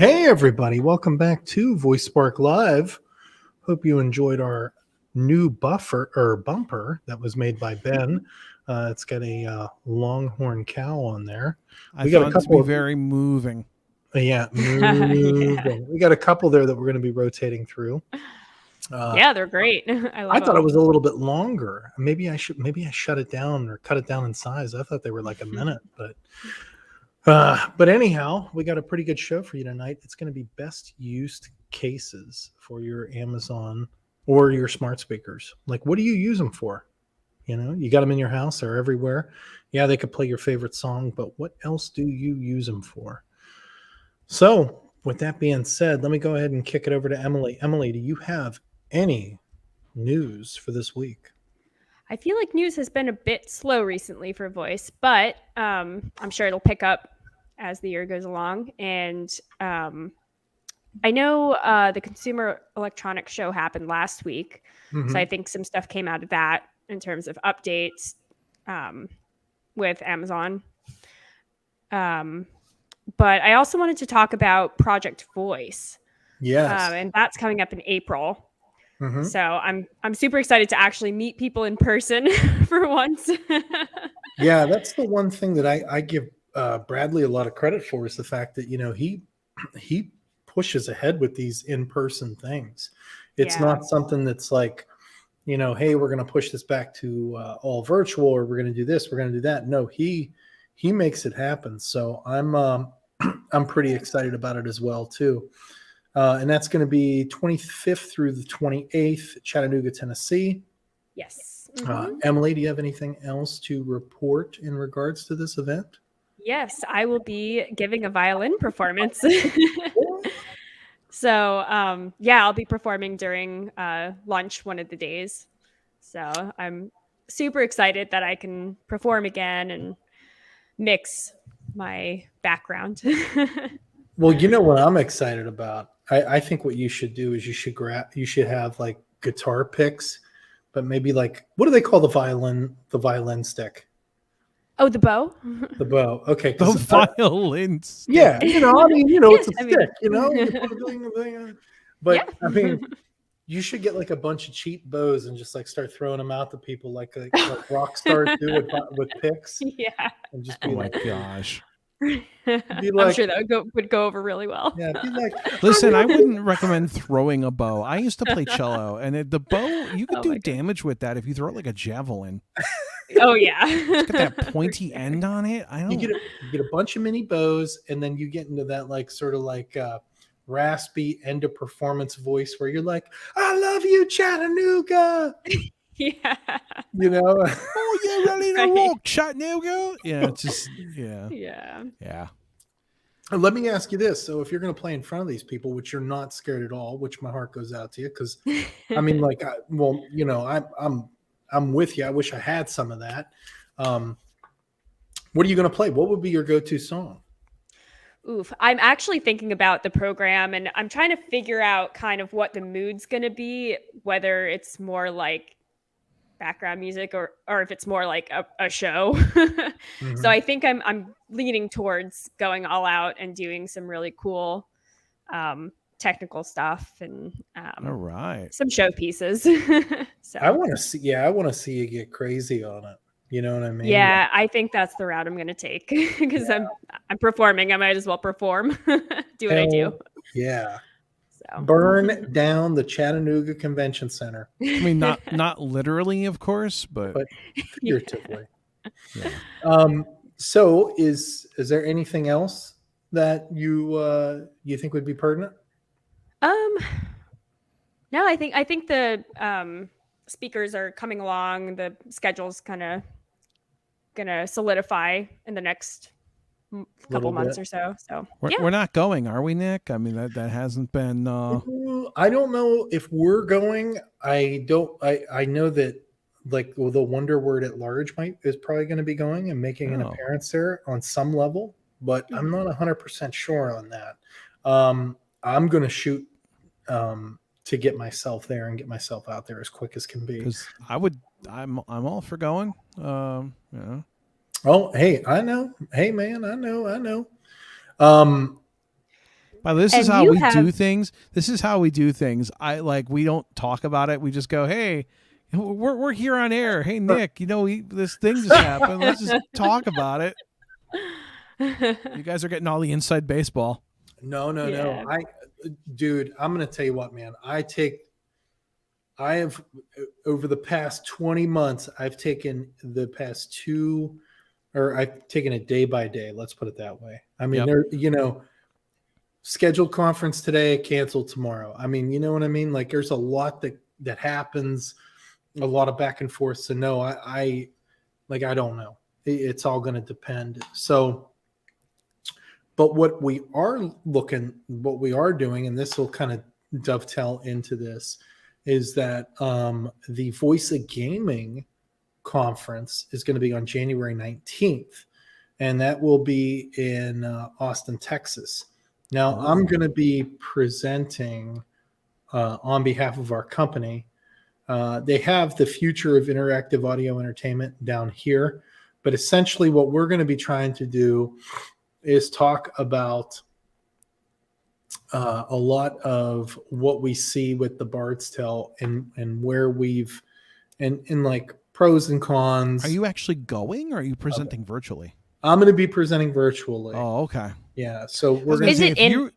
Hey everybody, welcome back to Voice Spark Live. Hope you enjoyed our new bumper that was made by Ben. It's got a longhorn cow on there. I We got a found it to be couple of very moving. yeah, Yeah. moving. We got a couple there that we're going to be rotating through. Yeah, they're great. I I love thought it them. was a little bit longer. Maybe I shut it down or cut it down in size. I thought they were like a minute, but anyhow, we got a pretty good show for you tonight. It's going to be best used cases for your Amazon or your smart speakers. Like, what do you use them for? You got them in your house or everywhere. Yeah, they could play your favorite song, but what else do you use them for? So, with that being said, let me go ahead and kick it over to Emily. Emily, do you have any news for this week? I feel like news has been a bit slow recently for voice, but I'm sure it'll pick up as the year goes along. And I know the Consumer Electronics Show happened last week. So I think some stuff came out of that in terms of updates with Amazon. But I also wanted to talk about Project Voice. Yes. And that's coming up in April. Mhm. So I'm super excited to actually meet people in person for once. Yeah, that's the one thing that I give Bradley a lot of credit for is the fact that he pushes ahead with these in-person things. It's Yeah. not something that's like, hey, we're going to push this back to all virtual, or we're going to do this, we're going to do that. No, he makes it happen. So I'm pretty excited about it as well too. And that's going to be 25th through the 28th, Chattanooga, Tennessee. Yes. Emily, do you have anything else to report in regards to this event? Yes, I will be giving a violin performance. So yeah, I'll be performing during lunch one of the days. So I'm super excited that I can perform again and mix my background. Well, you know what I'm excited about? I think what you should do is you should have like guitar picks, but maybe like what do they call the violin stick? Oh, the bow? The bow. Okay. The violins. Yeah, I mean, it's a I stick, mean, you put a thing on. yeah. But I mean, you should get like a bunch of cheap bows and just like start throwing them out to people like rock stars do with picks Yeah. and just Oh be my like, gosh. I'm sure that would go over really well. yeah, be like, Listen, I wouldn't recommend throwing a bow. I used to play cello, and the bow, you could Oh do my God. damage with that if you throw it like a javelin. Oh yeah. It's got that pointy end on it. you get a bunch of mini bows, and then you get into that like sort of like raspy end of performance voice where you're like, I love you, Chattanooga. Yeah. Oh, you ready to Right. rock, Chattanooga? Yeah, it's just Yeah. yeah. Let me ask you this. So if you're going to play in front of these people, which you're not scared at all, which my heart goes out to you, because I mean, like, I'm with you. I wish I had some of that. What are you going to play? What would be your go-to song? Oof. I'm actually thinking about the program and I'm trying to figure out kind of what the mood's going to be, whether it's more like background music or if it's more like a show. So I think I'm leaning towards going all out and doing some really cool technical stuff and All right. some show pieces. So I want to see you get crazy on it. You know what I mean? yeah, I think that's the route I'm going to take because I'm performing. I might as well perform, do what I do. Yeah. So Burn down the Chattanooga Convention Center. I mean, not literally, of course, but Figuratively. yeah. So is there anything else that you think would be pertinent? No, I think the speakers are coming along. The schedule's kind of gonna solidify in the next couple months or so. So We're not going, are we, Nick? I mean, that hasn't been. I don't know if we're going. I know that like the Wonder Word at Large is probably going to be going and making an appearance there on some level, but I'm not 100% sure on that. I'm going to shoot to get myself there and get myself out there as quick as can be. Because I'm all for going. Yeah. Oh, hey, I know. Hey, man, I know. But this is And how you we have- do things. This is how we do things. We don't talk about it. We just go, hey, we're here on air. Hey, Nick, this thing just happened. Let's just talk about it. You guys are getting all the inside baseball. No. Yeah. Dude, I'm going to tell you what, man. I have over the past 20 months, I've taken the past I've taken it day by day. Let's put it that way. I mean, scheduled conference today, canceled tomorrow. I mean, you know what I mean? Like there's a lot that happens, a lot of back and forth. So no, I don't know. It's all going to depend. So, but what we are doing, and this will kind of dovetail into this, is that the Voice of Gaming conference is going to be on January 19th, and that will be in Austin, Texas. Now, I'm going to be presenting on behalf of our company. They have the future of interactive audio entertainment down here, but essentially what we're going to be trying to do is talk about a lot of what we see with the Bard's Tale and where we've and like pros and cons. Are you actually going, or are you presenting virtually? I'm going to be presenting virtually. Oh, okay. Yeah. So we're going Is it in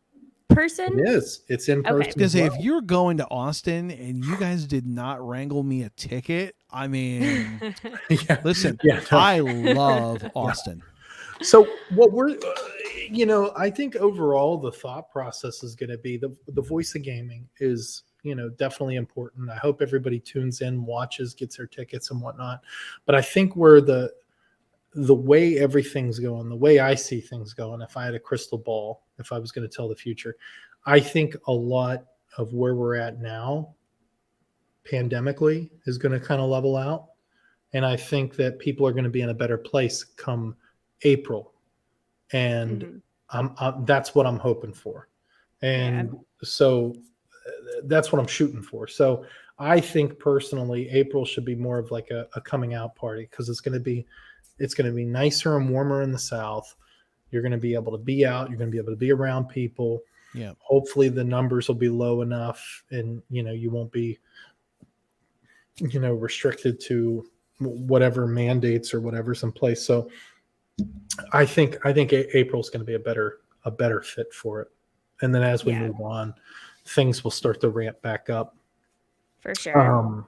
person? It is. It's in person. Because if you're going to Austin and you guys did not wrangle me a ticket, I mean, listen, I love Austin. So what we're, I think overall the thought process is going to be the Voice of Gaming is, definitely important. I hope everybody tunes in, watches, gets their tickets and whatnot. But I think where the way everything's going, the way I see things going, if I had a crystal ball, if I was going to tell the future, I think a lot of where we're at now, pandemically, is going to kind of level out. And I think that people are going to be in a better place come April. And that's what I'm hoping for. And so that's what I'm shooting for. So I think personally, April should be more of like a coming out party, because it's going to be nicer and warmer in the South. You're going to be able to be out. You're going to be able to be around people. Yeah. Hopefully the numbers will be low enough, and you won't be, restricted to whatever mandates or whatever's in place. So I think April is going to be a better fit for it. And then as we move on, things will start to ramp back up. For sure.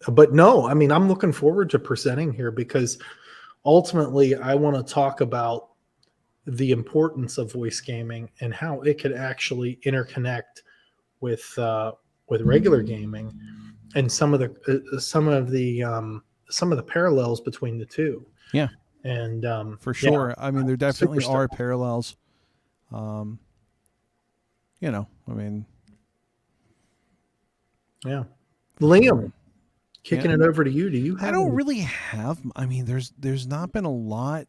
But no, I mean, I'm looking forward to presenting here, because ultimately I want to talk about the importance of voice gaming and how it could actually interconnect with regular gaming, and some of the parallels between the two. Yeah. And for sure. I mean, there definitely are parallels. Liam, kicking it over to you. Do you have? I don't really have. I mean, there's not been a lot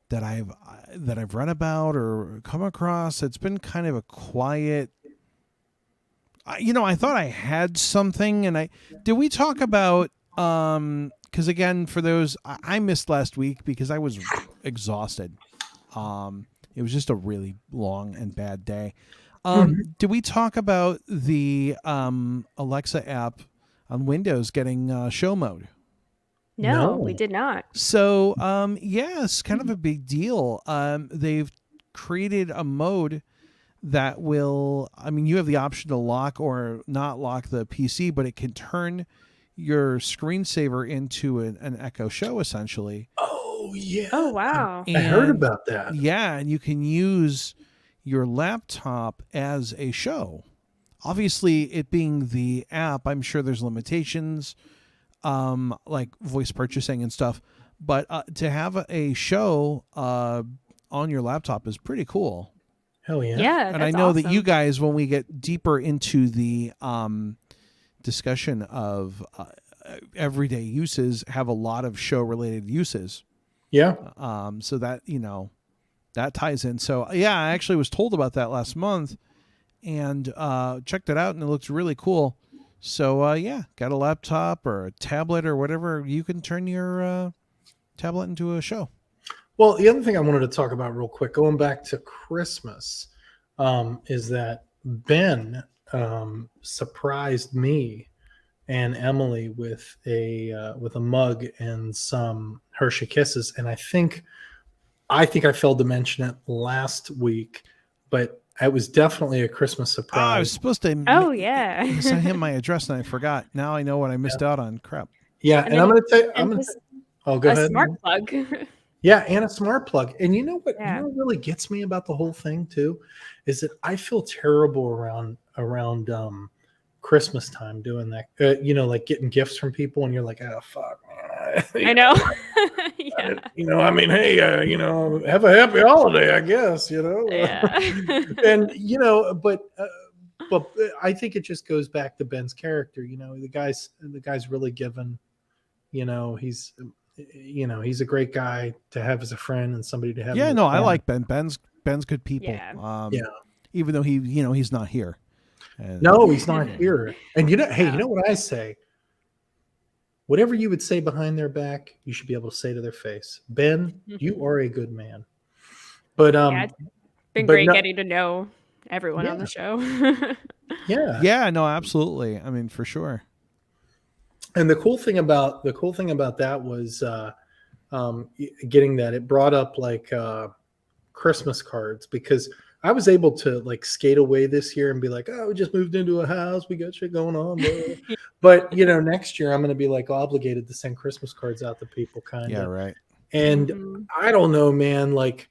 that I've read about or come across. It's been kind of a quiet. I thought I had something, and did we talk about? Because again, for those, I missed last week because I was exhausted. It was just a really long and bad day. Did we talk about the Alexa app on Windows getting show mode? No, we did not. So, it's kind of a big deal. They've created a mode that will, you have the option to lock or not lock the PC, but it can turn your screensaver into an Echo Show, essentially. Oh, yeah. Oh, wow. I heard about that. Yeah, and you can use your laptop as a show. Obviously, it being the app, I'm sure there's limitations, like voice purchasing and stuff. But to have a show on your laptop is pretty cool. Hell yeah. Yeah, and I know that you guys, when we get deeper into the discussion of everyday uses, have a lot of show-related uses. Yeah. So that, that ties in. So, yeah, I actually was told about that last month and checked it out, and it looks really cool. So, got a laptop or a tablet or whatever, you can turn your tablet into a show. Well, the other thing I wanted to talk about real quick, going back to Christmas, is that Ben surprised me and Emily with a mug and some Hershey Kisses, and I think I failed to mention it last week, but it was definitely a Christmas I was surprise. supposed to Oh yeah. send him my address and I forgot. Now I know what I missed out on. Crap. Yeah, And and I'm then- going to tell you, and this- oh, go a ahead. smart plug. Yeah, and a smart plug. And you know what? Yeah. You know what really gets me about the whole thing too, is that I feel terrible around Christmas time doing that. Like getting gifts from people, and you're like, oh fuck, man. I know. Yeah. I mean, hey, have a happy holiday, I guess. Yeah. And but I think it just goes back to Ben's character. The guy's really given. He's a great guy to have as a friend and somebody to have. Yeah, as a no, I friend. like Ben. Ben's good people. Yeah. Yeah. Even though he's not here. And No, he's not here. And hey, Yeah. you know what I say? Whatever you would say behind their back, you should be able to say to their face. Ben, you are a good man. But Yeah, it's been but great no- getting to know everyone on Yeah. the show. yeah. Yeah, no, absolutely. I mean, for sure. And the cool thing about that was getting that it brought up like Christmas cards, because I was able to like skate away this year and be like, oh, we just moved into a house, we got shit going on. blah." But next year I'm going to be like obligated to send Christmas cards out to people, kind of. Yeah, right. And Mhm. I don't know, man. Like,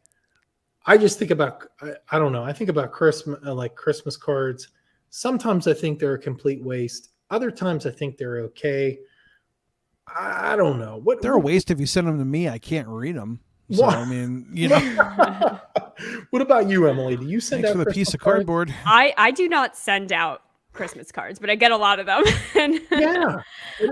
I just think about, I don't know. I think about Christmas, like Christmas cards. Sometimes I think they're a complete waste. Other times I think they're okay. I don't know. They're a waste if you send them to me. I can't read them. So, What? I mean, What about you, Emily? Do you send thanks out for the Christmas piece of cards? cardboard. I do not send out Christmas cards, but I get a lot of them. And Yeah.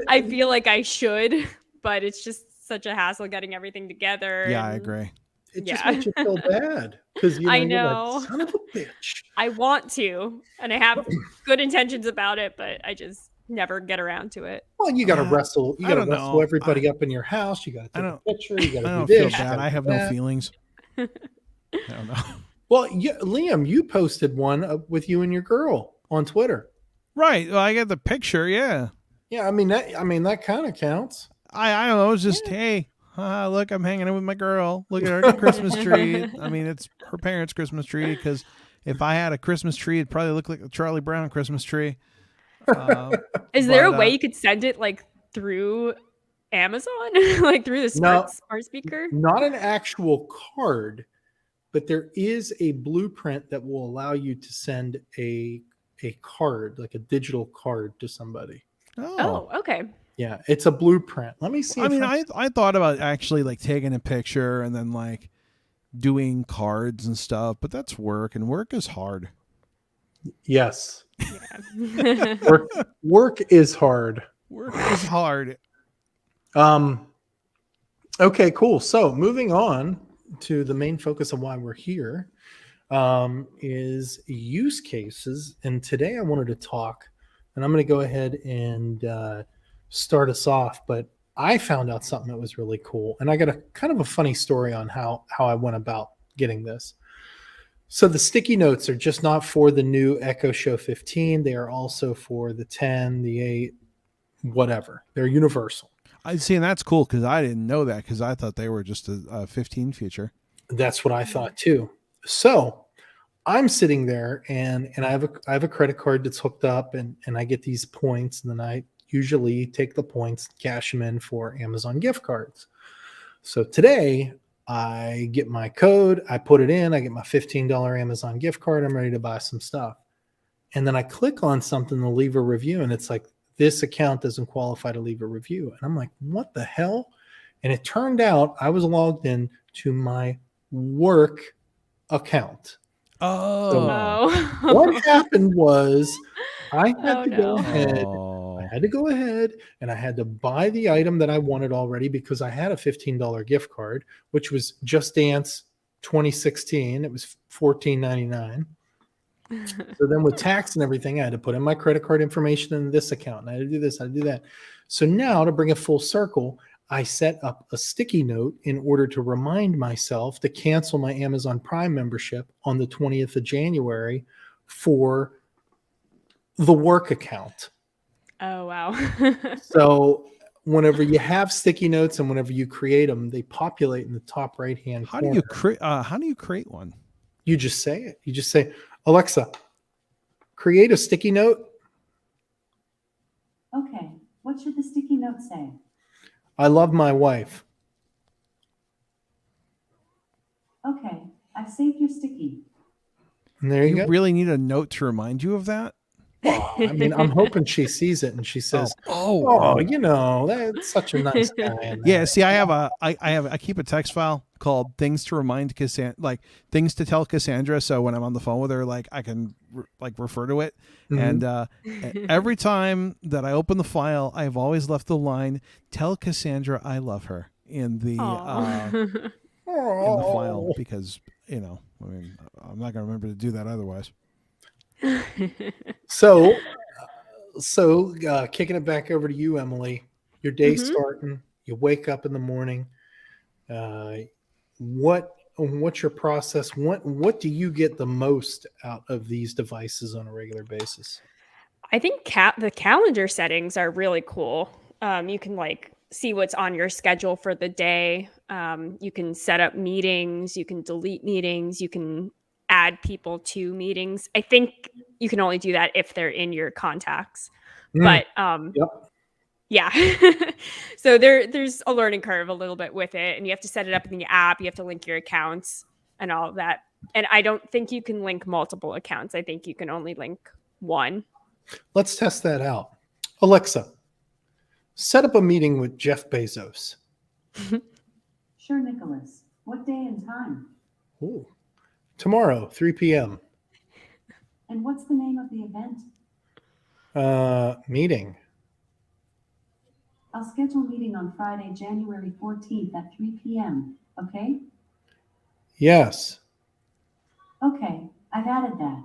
I feel like I should, but it's just such a hassle getting everything together. Yeah, I and agree. It just Yeah. makes you feel bad because I you're know. like, son of a bitch. I want to, and I have good intentions about it, but I just never get around to it. Well, you got to Yeah, wrestle. You I got to don't wrestle know. everybody up in your house. You got to take a don't- picture. You got I to don't do feel this. you bad. gotta I do have no that. feelings. I don't know. Well, Liam, you posted one with you and your girl on Twitter. Right. Well, I get the picture. Yeah. Yeah, I mean that kind of counts. I don't know. It's just, hey, look, I'm hanging out with my girl. Look at our Christmas tree. I mean, it's her parents' Christmas tree, because if I had a Christmas tree, it'd probably look like a Charlie Brown Christmas tree. Is there a But, way you could send it like through Amazon, like through the No. smart speaker? Not an actual card, but there is a blueprint that will allow you to send a card, like a digital card, to somebody. Oh, okay. Yeah, it's a blueprint. Let me see. I mean, I thought about actually like taking a picture and then like doing cards and stuff, but that's work, and work is hard. Yes, Yeah. work is hard. Work is hard. Okay, cool. So moving on to the main focus of why we're here, is use cases. And today I wanted to talk, and I'm going to go ahead and start us off. But I found out something that was really cool, and I got a kind of a funny story on how I went about getting this. So the sticky notes are just not for the new Echo Show 15. They are also for the 10, the 8, whatever. They're universal. I see, and that's cool because I didn't know that, because I thought they were just a 15 feature. That's what I thought too. So I'm sitting there and I have a credit card that's hooked up, and I get these points, and then I usually take the points, cash them in for Amazon gift cards. So today I get my code, I put it in, I get my $15 Amazon gift card, I'm ready to buy some stuff. And then I click on something to leave a review, and it's like, this account doesn't qualify to leave a review. And I'm like, what the hell? And it turned out I was logged in to my work account. Oh. Oh. What happened was I had Oh, to go no. ahead. Oh. I had to go ahead and I had to buy the item that I wanted already, because I had a $15 gift card, which was Just Dance 2016. It was $14.99. So then with tax and everything, I had to put in my credit card information in this account, and I had to do this, I had to do that. So now, to bring it full circle, I set up a sticky note in order to remind myself to cancel my Amazon Prime membership on the 20th of January for the work account. Oh, wow. So whenever you have sticky notes and whenever you create them, they populate in the top right-hand How corner. do you create one? You just say it. You just say, Alexa, create a sticky note. Okay, what should the sticky note say? I love my wife. Okay, I've saved your sticky. And there you go. Really need a note to remind you of that? Well, I mean, I'm hoping she sees it and she says, "Oh, you know, that's such a nice guy." in Yeah, there." see, I keep a text file called things to remind Cassandra, like things to tell Cassandra. So when I'm on the phone with her, like I can refer to it. Mhm. And every time that I open the file, I've always left the line, "Tell Cassandra I love her" in the file, because I mean, I'm not gonna remember to do that otherwise. So kicking it back over to you, Emily. Your day's starting. You wake up in the morning. What's your process? What do you get the most out of these devices on a regular basis? I think the calendar settings are really cool. You can see what's on your schedule for the day. You can set up meetings. You can delete meetings. You can add people to meetings. I think you can only do that if they're in your contacts. But Yep. yeah. So there's a learning curve a little bit with it, and you have to set it up in the app. You have to link your accounts and all of that. And I don't think you can link multiple accounts. I think you can only link one. Let's test that out. Alexa, set up a meeting with Jeff Bezos. Sure, Nicholas. What day and time? Ooh. Tomorrow, 3 p.m. And what's the name of the event? Meeting. I'll schedule a meeting on Friday, January 14th at 3 p.m. Okay? Yes. Okay, I've added that.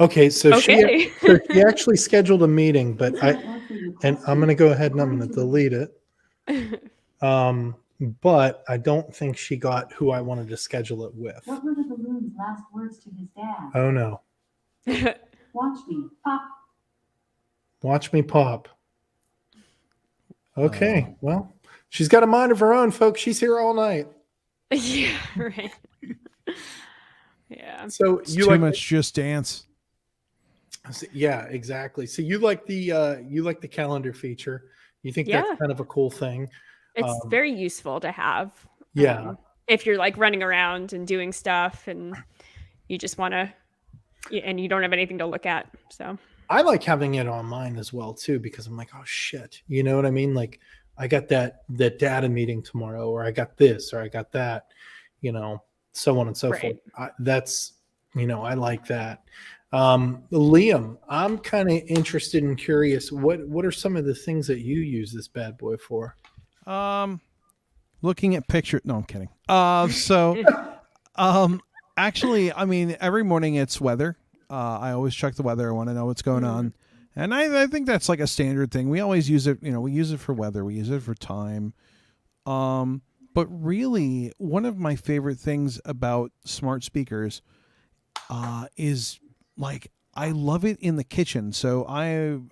Okay, so Okay. she actually scheduled a meeting, but I'm going to go ahead and I'm going to delete it. But I don't think she got who I wanted to schedule it with. What were the balloon's last words to his dad? Oh no. Watch me pop. Watch me pop. Okay, well, she's got a mind of her own, folks. She's here all night. Yeah, right. Yeah. So It's you too like much Just Dance. yeah, exactly. So you like the calendar feature. You think that's kind of a cool thing. It's very useful to have. Yeah. If you're running around and doing stuff and you just want to, and you don't have anything to look at. So I like having it on mine as well too, because I'm like, oh shit, you know what I mean? Like I got that data meeting tomorrow, or I got this, or I got that, so on and so forth. That's, I like that. Liam, I'm kind of interested and curious. What are some of the things that you use this bad boy for? Looking at picture. No, I'm kidding. Actually, I mean, every morning it's weather. I always check the weather. I want to know what's going on. And I think that's like a standard thing. We always use it, we use it for weather. We use it for time. But really, one of my favorite things about smart speakers is I love it in the kitchen. So I'm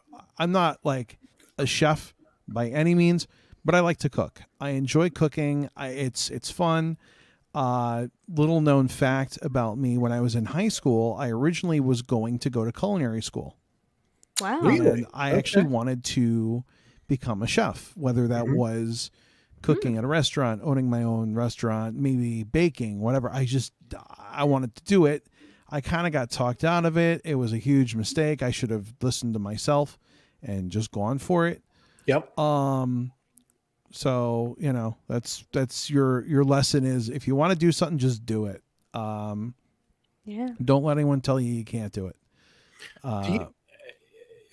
not like a chef by any means, but I like to cook. I enjoy cooking. It's fun. Little known fact about me: when I was in high school, I originally was going to go to culinary school. wow. Really? And I actually wanted to become a chef, whether that was cooking at a restaurant, owning my own restaurant, maybe baking, whatever. I wanted to do it. I kind of got talked out of it. It was a huge mistake. I should have listened to myself and just gone for it. Yep. So, that's your lesson is, if you want to do something, just do it. Yeah. Don't let anyone tell you can't do it.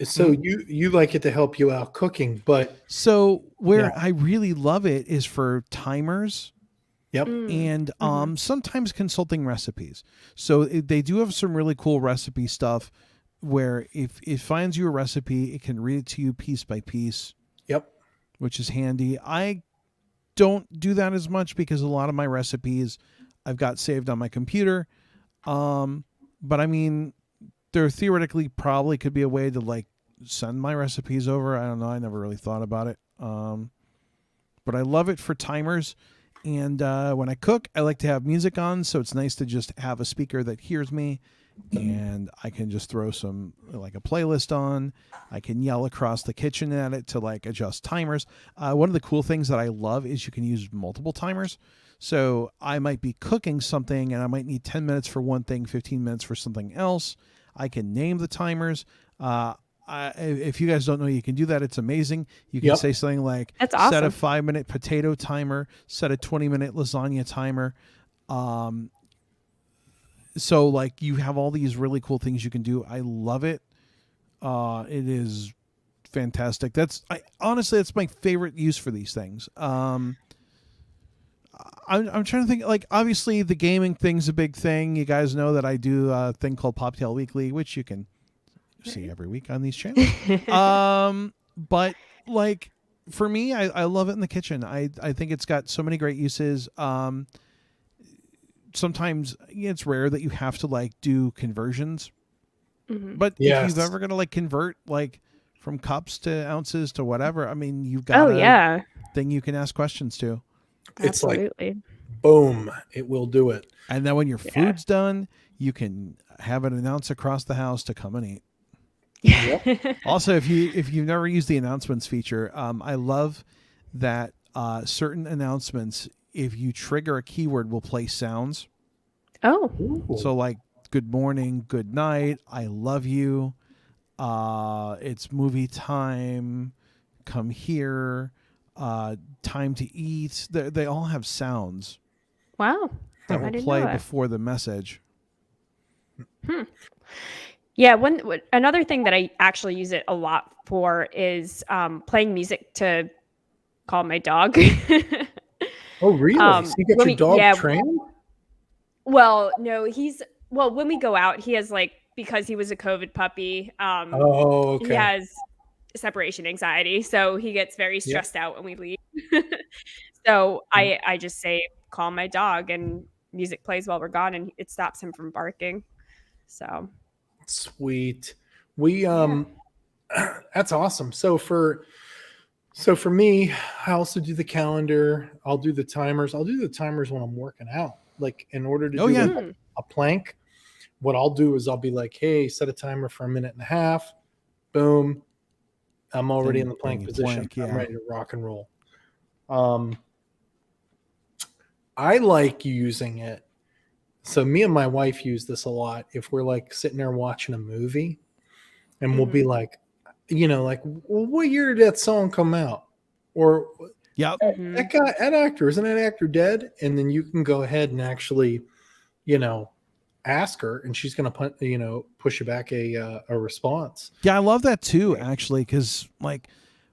So you like it to help you out cooking, but so where I really love it is for timers. Yep. And sometimes consulting recipes. So they do have some really cool recipe stuff, where if it finds you a recipe, it can read it to you piece by piece, Yep. which is handy. I don't do that as much because a lot of my recipes I've got saved on my computer. But I mean, there theoretically probably could be a way to like send my recipes over. I don't know. I never really thought about it. But I love it for timers. And when I cook, I like to have music on. So it's nice to just have a speaker that hears me. And I can just throw some like a playlist on. I can yell across the kitchen at it to like adjust timers. One of the cool things that I love is you can use multiple timers. So I might be cooking something and I might need 10 minutes for one thing, 15 minutes for something else. I can name the timers. If you guys don't know, you can do that. It's amazing. You can say something like, That's set a awesome. 5-minute potato timer, set a 20-minute lasagna timer. So like you have all these really cool things you can do. I love it. It is fantastic. Honestly, that's my favorite use for these things. I'm trying to think, like, obviously the gaming thing's a big thing. You guys know that I do a thing called Poptail Weekly, which you can see every week on these channels. But like for me, I love it in the kitchen. I think it's got so many great uses. Sometimes it's rare that you have to like do conversions, but if you've ever going to like convert like from cups to ounces to whatever, I mean, you've got a thing you can ask questions to. It's Absolutely. like, boom, it will do it. And then when your food's done, you can have it announced across the house to come and eat. Yep. Also, if you've never used the announcements feature, I love that certain announcements, if you trigger a keyword, will play sounds. Oh. Ooh. So like good morning, good night, I love you, it's movie time, come here, time to eat. They all have sounds. Wow. That I will didn't play know that. before the message. Yeah, another thing that I actually use it a lot for is playing music to call my dog. Oh, really? So you get your dog trained? Well, no, when we go out, he has because he was a COVID puppy, Okay. he has separation anxiety, so he gets very stressed out when we leave. So I just say, call my dog, and music plays while we're gone, and it stops him from barking. So sweet. We that's awesome. So for me, I also do the calendar. I'll do the timers. I'll do the timers when I'm working out. Like in order to do a plank, what I'll do is I'll be like, hey, set a timer for 1.5 minutes. Boom. I'm already in the plank position. I'm ready to rock and roll. I like using it. So me and my wife use this a lot if we're like sitting there watching a movie and we'll be like, like, well, what year did that song come out? Or that actor, isn't that actor dead? And then you can go ahead and actually, ask her, and she's going to push you back a response. Yeah, I love that too, actually, because like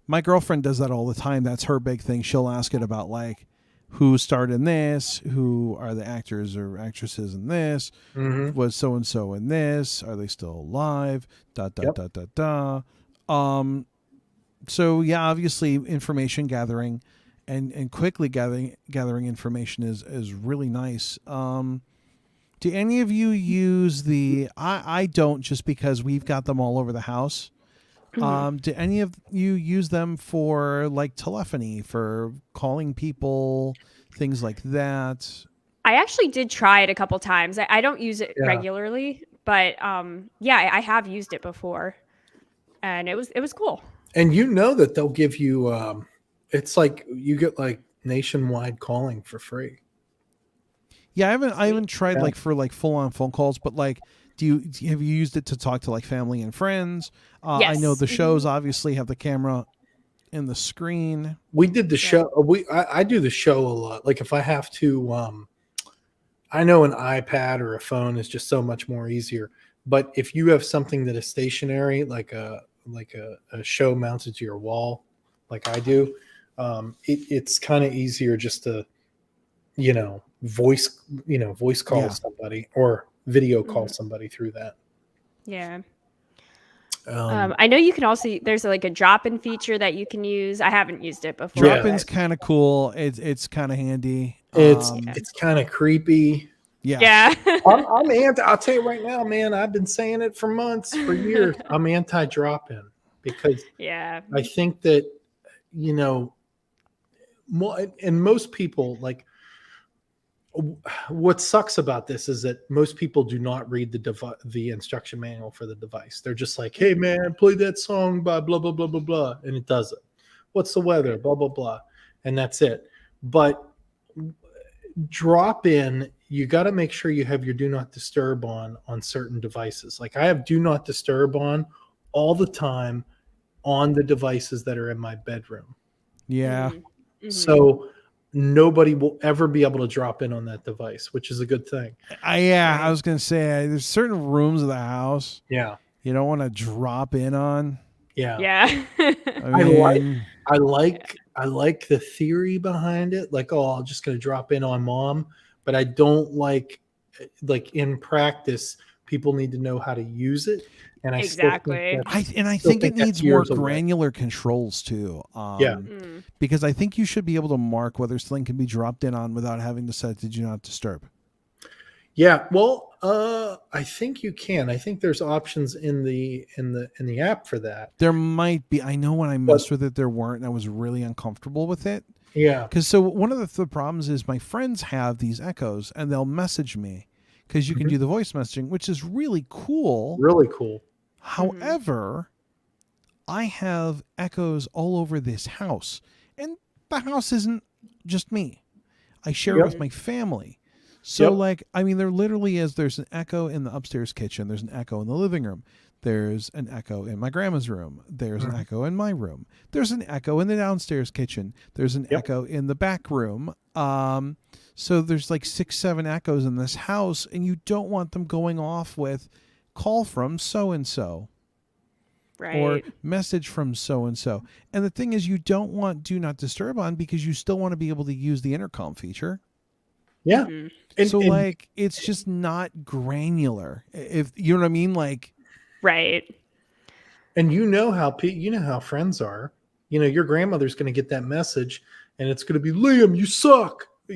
my girlfriend does that all the time. That's her big thing. She'll ask it about like who starred in this, who are the actors or actresses in this, was so and so in this, are they still alive? So yeah, obviously information gathering and quickly gathering information is really nice. Do any of you use I don't, just because we've got them all over the house. Do any of you use them for like telephony, for calling people, things like that? I actually did try it a couple times. I don't use it regularly, but I have used it before, and it was cool. And that they'll give you it's like you get like nationwide calling for free. Yeah, I haven't tried like for like full on phone calls, but like have you used it to talk to like family and friends? Yes. I know the shows obviously have the camera in the screen. We did the show. I do the show a lot. Like if I have to, I know an iPad or a phone is just so much more easier. But if you have something that is stationary, like a show mounted to your wall, like I do, it's kind of easier just to, voice call somebody or video call somebody through that. Yeah. I know you can also there's like a drop-in feature that you can use. I haven't used it before. Yeah. Drop-in's kind of cool. It's kind of handy. It's kind of creepy. Yeah. Yeah. I'm anti. I'll tell you right now, man. I've been saying it for months, for years. I'm anti drop-in because Yeah. I think that and most people like. What sucks about this is that most people do not read the instruction manual for the device. They're just like, "Hey, man, play that song by blah blah blah blah blah," and it does it. What's the weather? Blah blah blah, and that's it. But drop in, you got to make sure you have your do not disturb on certain devices. Like I have do not disturb on all the time on the devices that are in my bedroom. Yeah. Mm-hmm. So nobody will ever be able to drop in on that device, which is a good thing. I was gonna say there's certain rooms of the house Yeah. you don't want to drop in on. Yeah. Yeah. I like the theory behind it. Like, oh, I'm just going to drop in on mom, but I don't like in practice, people need to know how to use it. And I Exactly. I think it needs more granular controls too. Because I think you should be able to mark whether something can be dropped in on without having to set "Did you not disturb?" Yeah, well, I think you can. I think there's options in the app for that. There might be. I know when I messed with it, there weren't, and I was really uncomfortable with it. Yeah. Because so one of the problems is my friends have these Echoes, and they'll message me because you can do the voice messaging, which is really cool. Really cool. However, I have Echoes all over this house, and the house isn't just me. I share it with my family. So there literally is, there's an Echo in the upstairs kitchen. There's an Echo in the living room. There's an Echo in my grandma's room. There's an Echo in my room. There's an Echo in the downstairs kitchen. There's an Echo in the back room. So there's like 6-7 Echoes in this house, and you don't want them going off with call from so-and-so. Right. Or message from so-and-so. And the thing is, you don't want do not disturb on because you still want to be able to use the intercom feature. Yeah. It's just not granular. If you know what I mean? Right. And you know how friends are. Your grandmother's going to get that message and it's going to be, "Liam, you suck." Or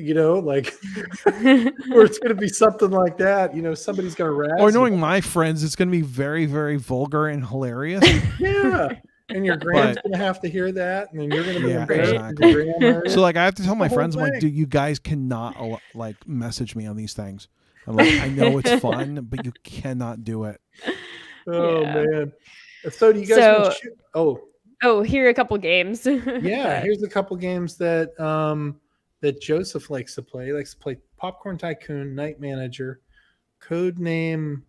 it's going to be something like that. Somebody's going to razz. Or knowing my friends, it's going to be very, very vulgar and hilarious. Yeah. And your grand's going to have to hear that, and then you're going to be embarrassed. Exactly. So I have to tell my friends, I'm like, dude, you guys cannot message me on these things. I'm like, I know it's fun, but you cannot do it. Oh man. So do you guys want to shoot? Oh, here are a couple games. Yeah, here's a couple games that that Joseph likes to play. He likes to play Popcorn Tycoon, Night Manager, Codename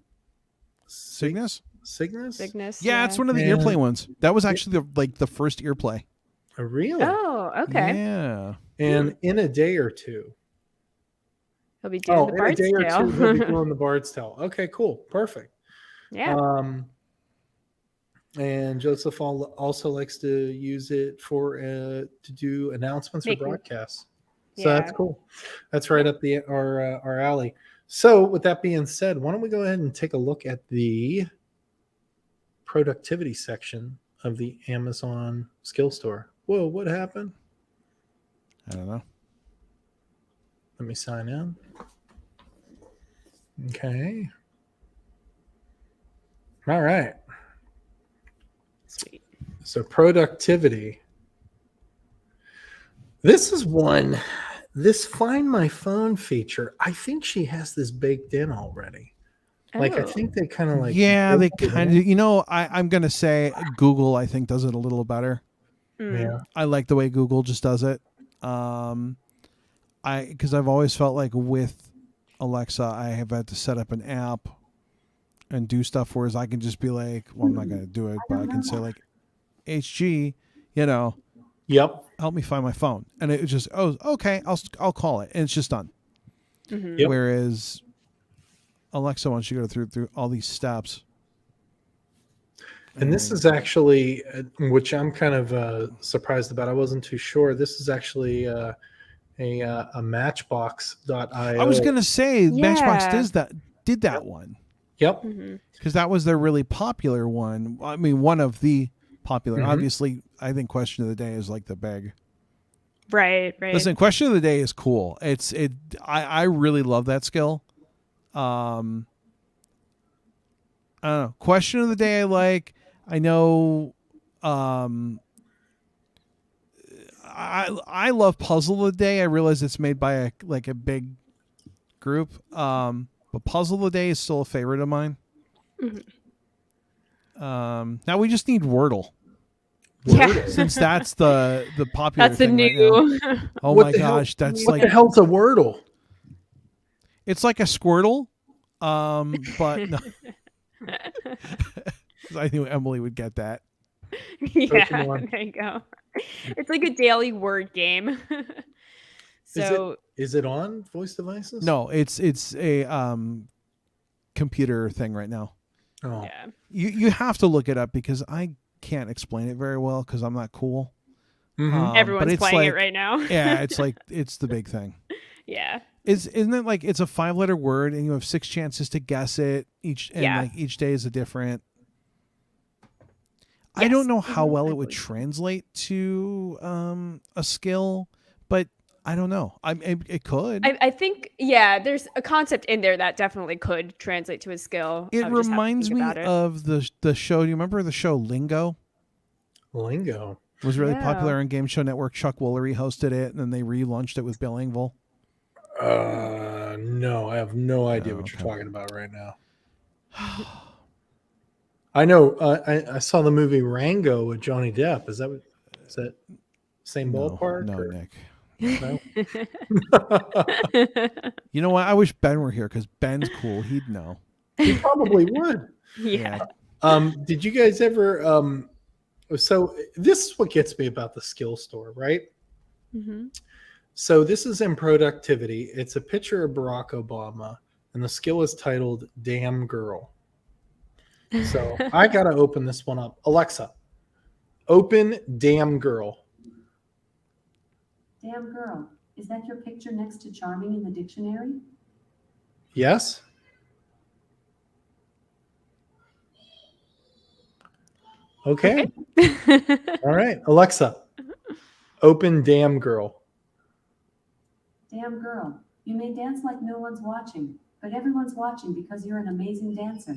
Cygnus? Cygnus. Yeah, it's one of the earplay ones. That was actually the first earplay. Oh, really? Oh, okay. Yeah. And in a day or two. He'll be doing the Bard's Tale. He'll be doing the Bard's Tale. Okay, cool. Perfect. Yeah. And Joseph also likes to use it for to do announcements or broadcasts. So that's cool. That's right up our alley. So with that being said, why don't we go ahead and take a look at the productivity section of the Amazon Skill Store. Whoa, what happened? I don't know. Let me sign in. Okay. All right. Sweet. So productivity. This is this Find My Phone feature. I think she has this baked in already. I think they kind of they kind of, I'm going to say Google, I think, does it a little better. Yeah. I like the way Google just does it. Because I've always felt like with Alexa, I have had to set up an app and do stuff, whereas I can just be like, well, I'm not going to do it, but I can say like, HG, Yep. help me find my phone. And it just, okay, I'll call it. And it's just done. Mm-hmm. Yep. Whereas Alexa wants you to go through all these steps. And this is actually, which I'm kind of surprised about. I wasn't too sure. This is actually a Matchbox.io. I was going to say Matchbox did that one. Yep. because that was their really popular one. I mean, one of the popular. Mhm. Obviously, I think question of the day is like the big. Right. Listen, question of the day is cool. I really love that skill. I don't know. Question of the day I like. I know I love puzzle of the day. I realize it's made by a big group. But puzzle of the day is still a favorite of mine. Now we just need Wordle. Yeah. Since that's the popular That's the thing right new. now. Oh What my the hell- gosh, that's What like the hell's a Wordle? it's like a Squirtle. But no. I knew Emily would get that. Yeah, Pokemon. there you go. It's like a daily word game. So Is it on voice devices? No, it's a computer thing right now. Oh. yeah. You have to look it up because I can't explain it very well because I'm not cool. Mhm. But Everyone's it's playing like, it right now. Yeah, it's the big thing. Yeah. Isn't it like it's a 5-letter word and you have 6 chances to guess it each Yeah. like each day is a different. I Yes. don't know how well I it would believe so. translate to a skill, but I don't know. It could. I think, yeah, there's a concept in there that definitely could translate to a skill. It I would just have to reminds think me about it. of the show. Do you remember the show Lingo? Lingo. It was really No. popular on Game Show Network. Chuck Woolery hosted it, and then they relaunched it with Bill Engvall. No, I have no idea Oh, what okay. you're talking about right now. I know. I saw the movie Rango with Johnny Depp. Is that same ballpark? No, or- Nick. No? You know what? I wish Ben were here because Ben's cool. He'd know. He probably would. Yeah. Did you guys ever? So this is what gets me about the skill store, right? So this is in productivity. It's a picture of Barack Obama, and the skill is titled "Damn Girl." So I gotta open this one up. Alexa, open "Damn Girl." Damn girl, is that your picture next to charming in the dictionary? Yes. Okay. All right. Alexa, open "Damn Girl." Damn girl, you may dance like no one's watching, but everyone's watching because you're an amazing dancer.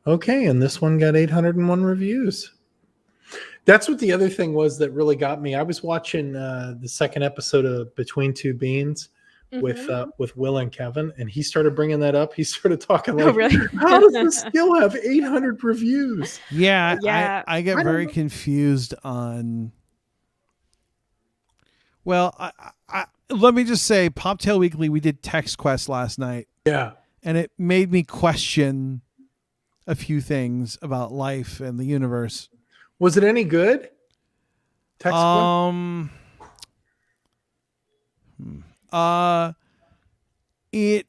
Okay, and this one got 801 reviews. That's what the other thing was that really got me. I was watching the second episode of Between Two Beans with Will and Kevin, and he started bringing that up. He started talking like, Oh, really? "How does this still have 800 reviews?" Yeah, Yeah. I get I don't very know. confused on. Well, let me just say, Poptail Weekly, we did Text Quest last night, Yeah. and it made me question a few things about life and the universe. Was it any good? Text It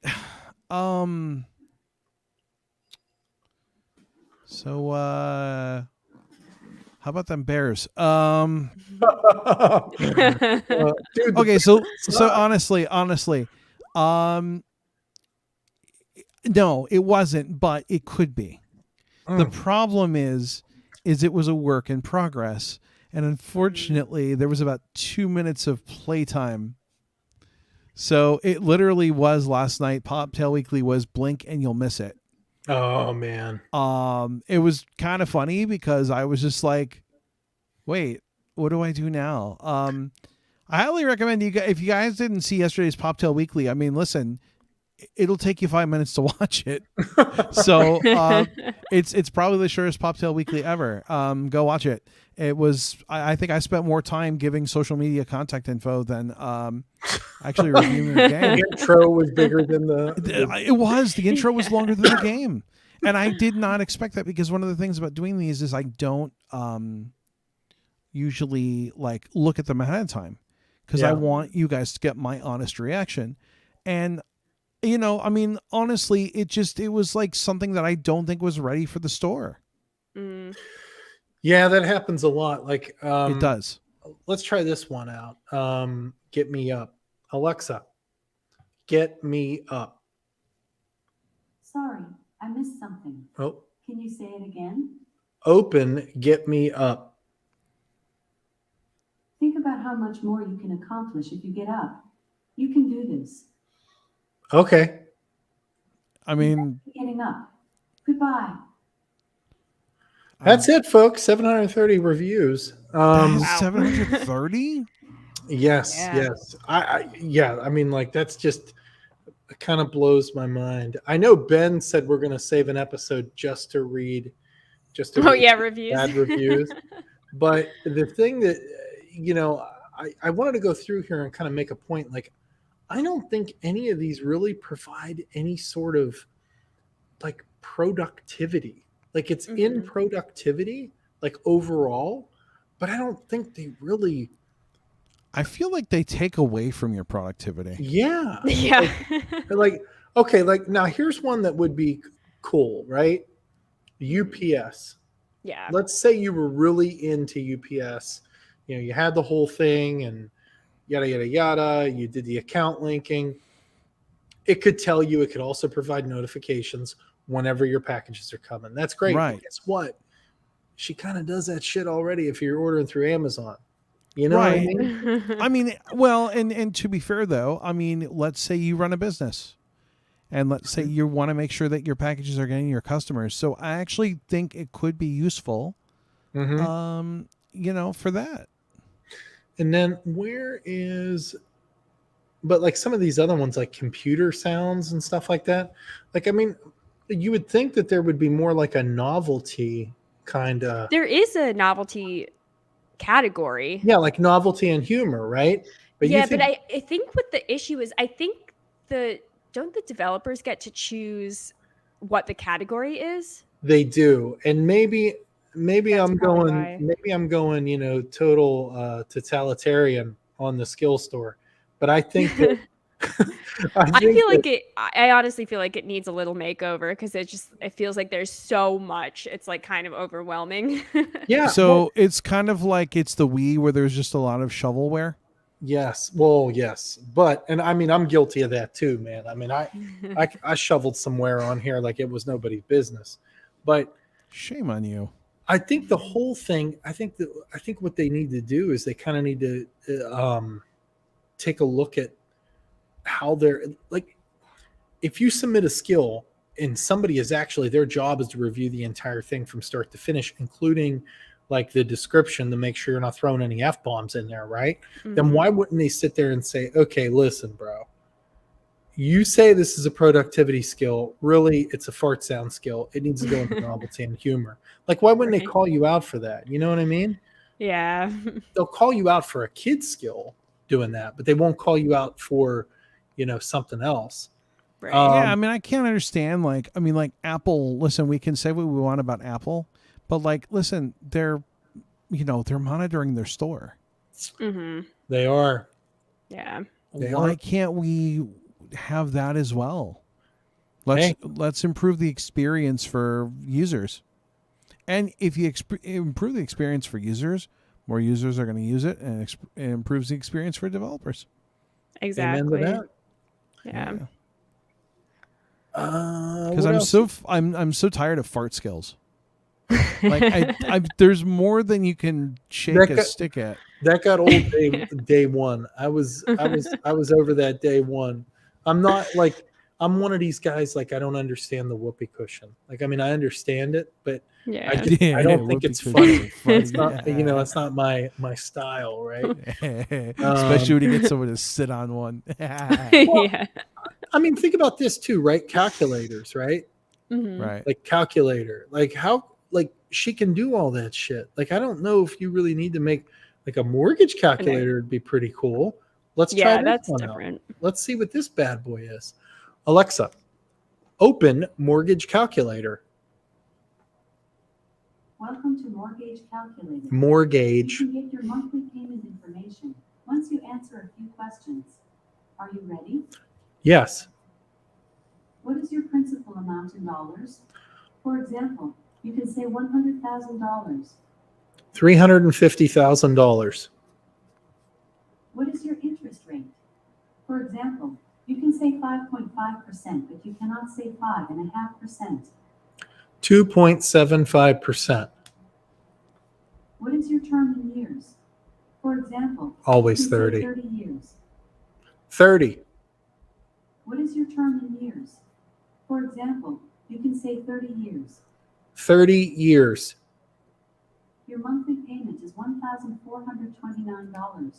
so how about them Bears? Dude, Okay, so honestly, no, it wasn't, but it could be. The problem is it was a work in progress, and unfortunately, there was about 2 minutes of playtime. So it literally was last night. Poptail Weekly was blink and you'll miss it. oh man. It was kind of funny because I was just like, wait, what do I do now? I highly recommend you guys, if you guys didn't see yesterday's Poptail Weekly, I mean, listen, it'll take you 5 minutes to watch it. So it's probably the shortest Poptail Weekly ever. Go watch it. It was, I think I spent more time giving social media contact info than actually reviewing the game. The intro was bigger than the It was. The intro was longer than the game. And I did not expect that because one of the things about doing these is I don't usually like look at them ahead of time because I want you guys to get my honest reaction. And, you know, I mean, honestly, it was like something that I don't think was ready for the store. Yeah, that happens a lot. Like It does. let's try this one out. Get me up. Alexa, get me up. Sorry, I missed something. Oh, Can you say it again? open, get me up. Think about how much more you can accomplish if you get up. You can do this. Okay. I mean, Getting up. Goodbye. That's it, folks. 730 reviews. that is Wow. 730. Yes, Yeah. yes. Yeah, I mean, like, that's just, it kind of blows my mind. I know Ben said we're going to save an episode just to read Oh yeah, reviews. bad reviews. But the thing that, I wanted to go through here and kind of make a point. Like, I don't think any of these really provide any sort of like productivity. Like, it's in Mhm. productivity, like overall, but I don't think they really, I feel like they take away from your productivity. yeah. Yeah. Like, okay, like now here's one that would be cool, right? UPS. Yeah. Let's say you were really into UPS. You had the whole thing and yada, yada, yada. You did the account linking. It could tell you, it could also provide notifications whenever your packages are coming. That's great. But Right. guess what? She kind of does that shit already if you're ordering through Amazon. You know what I Right. mean? I mean, well, and to be fair though, I mean, let's say you run a business, and let's say you want to make sure that your packages are getting your customers. So I actually think it could be useful, Mhm. for that. And then but like some of these other ones, like computer sounds and stuff like that. Like, I mean, you would think that there would be more like a novelty kind of, There is a novelty category. yeah, like novelty and humor, right? But you Yeah, but think I think what the issue is, I think don't the developers get to choose what the category is? they do. And maybe That's probably why. maybe I'm going, total totalitarian on the skill store. But I think that I I think feel that, like I honestly feel like it needs a little makeover because it feels like there's so much. It's like kind of overwhelming. yeah, well, So it's kind of like it's the Wii where there's just a lot of shovelware. yes. Well, yes. But, and I mean, I'm guilty of that too, man. I mean, I shoveled somewhere on here like it was nobody's business. But Shame on you. I think the whole thing, I think what they need to do is they kind of need to take a look at how they're like, if you submit a skill and somebody is actually, their job is to review the entire thing from start to finish, including like the description to make sure you're not throwing any F-bombs in there, right? Then Mhm. why wouldn't they sit there and say, okay, listen, bro, you say this is a productivity skill. Really, it's a fart sound skill. It needs to go into novelty and humor. Like, why wouldn't they Right. call you out for that? You know what I mean? Yeah. They'll call you out for a kid skill doing that, but they won't call you out for, something else. Right. Yeah, I mean, I can't understand. Like Apple. Listen, we can say what we want about Apple, but like, listen, they're monitoring their store. Hmm. They are. Yeah. They Why are. can't we have that as well? Let's improve the experience for users. And if you improve the experience for users, more users are going to use it, and it improves the experience for developers. Amen to Exactly. that. Yeah. Because What I'm else? I'm so tired of fart skills. Like there's more than you can shake That a got- stick at. That got old day one. I was over that day one. I'm not like, I'm one of these guys, like, I don't understand the whoopee cushion. Like, I mean, I understand it, but Yeah. I don't think whoopee it's cushions funny. are It's not, it's not my style, right? Especially when you get someone to sit on one. Yeah. I mean, think about this too, right? Calculators, right? Mhm. Right. Like calculator, like how, like she can do all that shit. Like, I don't know if you really need to make like a mortgage calculator. Would be pretty cool. Let's try Yeah, this that's one out. different. Let's see what this bad boy is. Alexa, open mortgage calculator. Welcome to Mortgage Calculator. Mortgage. You can get your monthly payment information once you answer a few questions. Are you ready? Yes. What is your principal amount in dollars? For example, you can say $100,000. $350,000. What is your interest rate? For example, You can say 5.5%, but you cannot say 5.5%. 2.75%. What is your term in years? For example, Always you can say 30. 30 years. 30. What is your term in years? For example, you can say 30 years. 30 years. Your monthly payment is $1,429.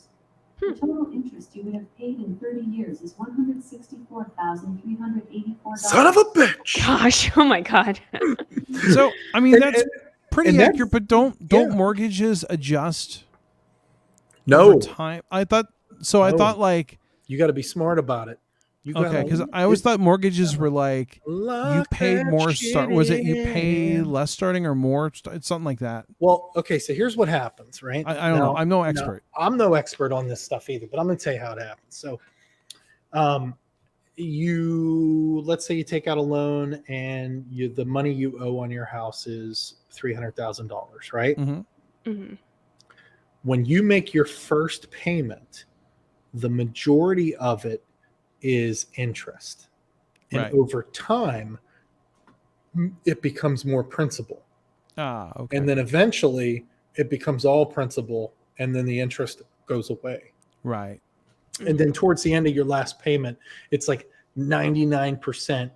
The total interest you would have paid in 30 years is $164,384. Son of a bitch. Gosh, oh my god. So I mean, And- that's pretty and that's- accurate. But don't yeah. mortgages adjust No, over time? I thought so. I No. thought like you got to be smart about it. You okay, because I always thought mortgages were like you pay more start. Was it you pay less starting or more? It's something like that. Well, okay, so here's what happens, right? I don't know. I'm no expert. I'm no expert on this stuff either, but I'm going to tell you how it happens. So, let's say you take out a loan and the money you owe on your house is $300,000, right? Mm-hmm. Mm-hmm. When you make your first payment, the majority of it is interest. And Right. over time, it becomes more principal. Ah, okay. And then eventually it becomes all principal, and then the interest goes away. right. And then towards the end of your last payment, it's like 99%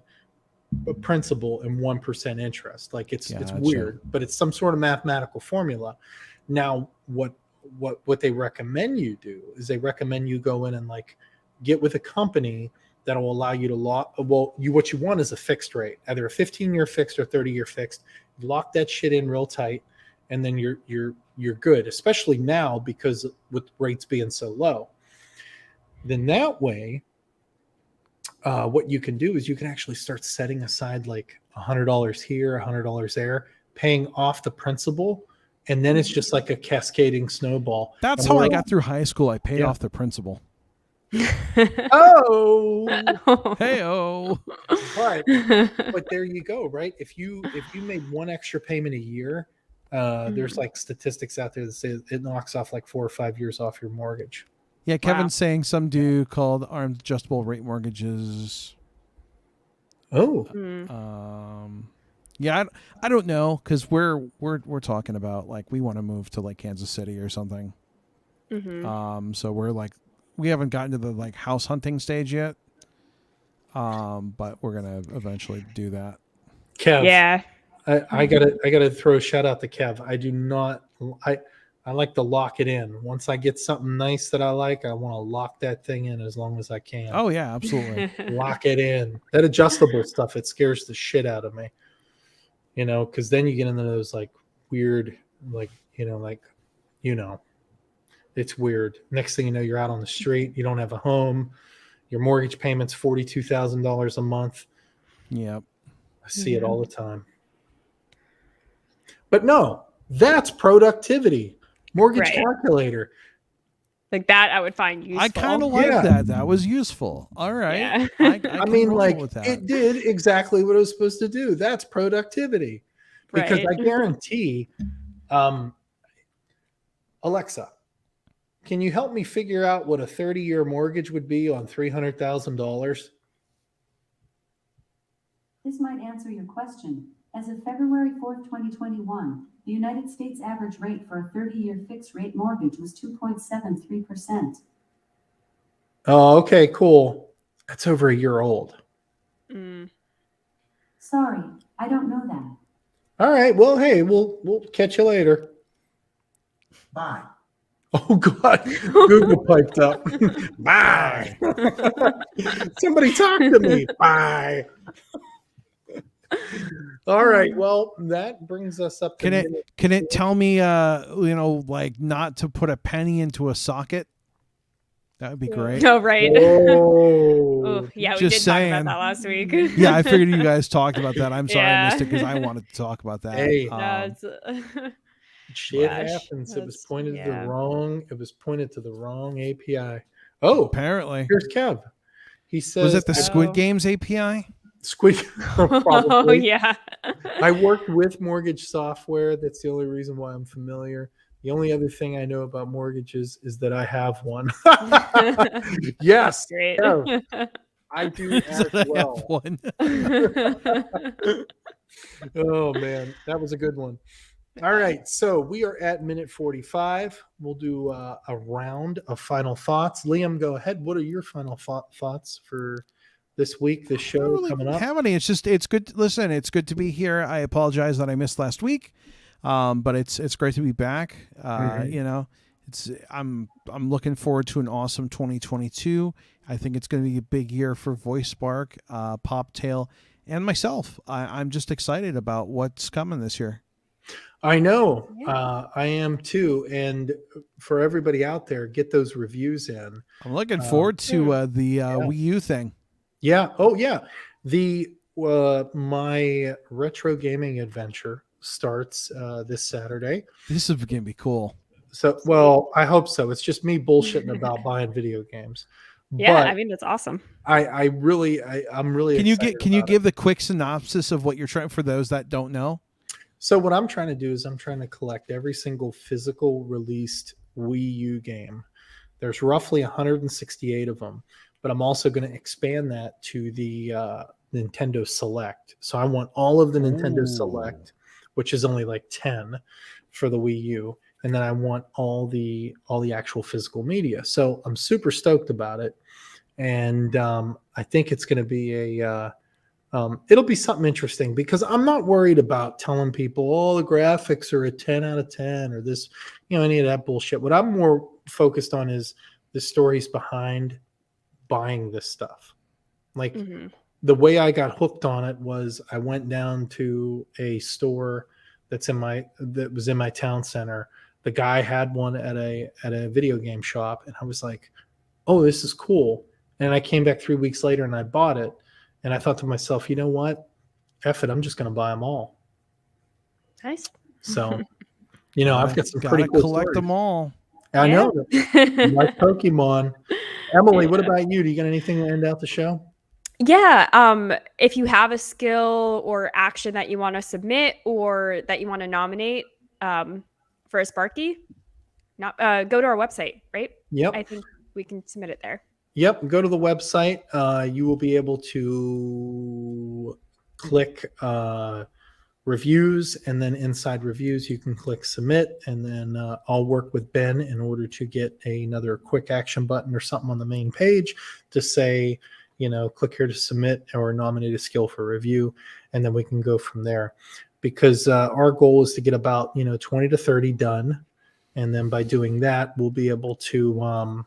principal and 1% interest. Like it's Gotcha. weird, but it's some sort of mathematical formula. Now, what they recommend you do is they recommend you go in and like get with a company that will allow you to lock. Well, what you want is a fixed rate, either a 15-year fixed or 30-year fixed. You lock that shit in real tight, and then you're good. Especially now because with rates being so low. Then that way, what you can do is you can actually start setting aside like $100 here, $100 there, paying off the principal, and then it's just like a cascading snowball. That's And how I we're- got through high school. I paid Yeah. off the principal. Oh, Hey oh. but there you go, right? If you made one extra payment a year, there's like statistics out there that say it knocks off like 4 or 5 years off your mortgage. Yeah, Kevin's Wow. saying some do called armed adjustable rate mortgages. Oh, Yeah, I don't know because we're talking about like we want to move to like Kansas City or something. Mm-hmm. So we're like we haven't gotten to the like house hunting stage yet. But we're gonna eventually do that. Kev. Yeah. I gotta throw a shout out to Kev. I like to lock it in. Once I get something nice that I like, I want to lock that thing in as long as I can. Oh yeah, absolutely. Lock it in. That adjustable stuff, it scares the shit out of me. Because then you get into those like weird, it's weird. Next thing you know, you're out on the street. You don't have a home. Your mortgage payment's $42,000 a month. Yep. I see it all the time. But no, that's productivity. Mortgage Right. calculator. Like that I would find useful. I kind of like Yeah. that. That was useful. All right. Yeah. I I can mean, roll like with that. it did exactly what it was supposed to do. That's productivity. Because Right. I guarantee, Alexa, can you help me figure out what a 30-year mortgage would be on $300,000? This might answer your question. As of February 4th, 2021, the United States average rate for a 30-year fixed rate mortgage was 2.73%. Oh, okay, cool. That's over a year old. Mm. Sorry, I don't know that. All right. Well, hey, we'll catch you later. Bye. Oh God, Google piped up. Bye. Somebody talk to me. Bye. All right. Well, that brings us up to Can it tell me like not to put a penny into a socket? That would be great. Oh, right. Whoa. Oh, yeah, we Just did talk saying. about that last week. Yeah, I figured you guys talked about that. I'm sorry I Yeah. missed it because I wanted to talk about that. Hey. No, Shit Gosh, happens. It was that's- pointed to yeah. the wrong. It was pointed to the wrong API. Oh, Apparently. here's Kev. He says, Was it the Oh. Squid Games API? Squid? oh, Probably. yeah. I worked with mortgage software. That's the only reason why I'm familiar. The only other thing I know about mortgages is that I have one. Yes. Great. Kev. I do as I have well. one. Oh man, that was a good one. All right, so we are at minute 45. We'll do a round of final thoughts. Liam, go ahead. What are your final thoughts for this week, this I show don't really coming up? have any. It's good. Listen, it's good to be here. I apologize that I missed last week, but it's great to be back. You know, I'm looking forward to an awesome 2022. I think it's going to be a big year for Voice Spark, Poptail, and myself. I'm just excited about what's coming this year. I know. Yeah. I am too. And for everybody out there, get those reviews in. I'm looking forward to the Wii U thing. Yeah. Oh, yeah. The my retro gaming adventure starts this Saturday. This is going to be cool. So, well, I hope so. It's just me bullshitting about buying video games. Yeah, But I mean that's awesome. I'm really Can you excited can you about it. give the quick synopsis of what you're trying for those that don't know? So what I'm trying to do is I'm trying to collect every single physical released Wii U game. There's roughly 168 of them, but I'm also going to expand that to the Nintendo Select. So I want all of the Nintendo Select, which is only like 10 for the Wii U, and then I want all the actual physical media. So I'm super stoked about it, and I think it's going to be it'll be something interesting because I'm not worried about telling people, oh, the graphics are a 10 out of 10 or this, any of that bullshit. What I'm more focused on is the stories behind buying this stuff. Like the way I got hooked on it was I went down to a store that was in my town center. The guy had one at a video game shop, and I was like, oh, this is cool. And I came back 3 weeks later and I bought it. And I thought to myself, you know what? F it, I'm just going to buy them all. Nice. So, I've got some pretty Gotta cool collect stories. them all. I Yeah. know. Like Pokemon. Emily, what about you? Do you got anything to end out the show? Yeah. If you have a skill or action that you want to submit or that you want to nominate for a Sparky, go to our website, right? Yep. I think we can submit it there. Yep. Go to the website. You will be able to click reviews, and then inside reviews, you can click submit, and then I'll work with Ben in order to get another quick action button or something on the main page to say, click here to submit or nominate a skill for review, and then we can go from there. Because our goal is to get about 20 to 30 done, and then by doing that, we'll be able to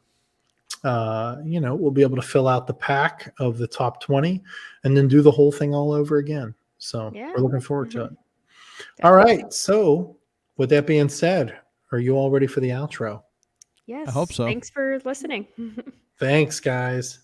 we'll be able to fill out the pack of the top 20 and then do the whole thing all over again. So we're looking forward to it. All right. So with that being said, are you all ready for the outro? Yes. I hope so. Thanks for listening. Thanks, guys.